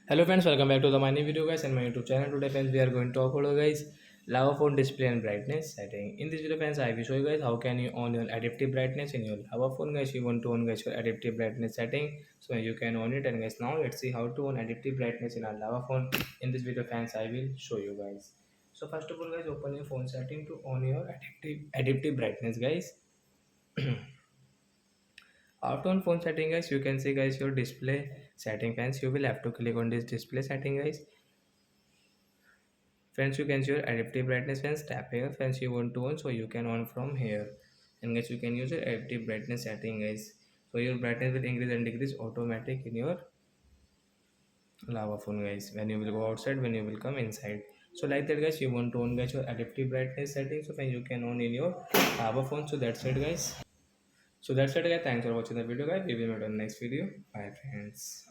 Hello friends, welcome back to the my new video guys and my YouTube channel. Today friends we are going to talk about guys lava phone display and brightness setting. In this video friends I will show you guys how can you on your adaptive brightness in your lava phone guys. You want to on guys your adaptive brightness setting, so you can on it. And guys now let's see how to on adaptive brightness in our lava phone. In this video friends I will show you guys. So first of all guys, open your phone setting to on your adaptive brightness guys. After on phone setting guys, you can see guys your display setting friends. You will have to click on this display setting guys. Friends, you can see your adaptive brightness. Friends, tap here. Friends, you want to on, so you can on from here. And guys, you can use your adaptive brightness setting guys. So your brightness will increase and decrease automatic in your lava phone guys, when you will go outside, when you will come inside. So like that guys, you want to on guys your adaptive brightness setting, so then you can on in your lava phone. So that's it guys. So that's it guys, thanks for watching the video guys. We will meet on next video. Bye friends.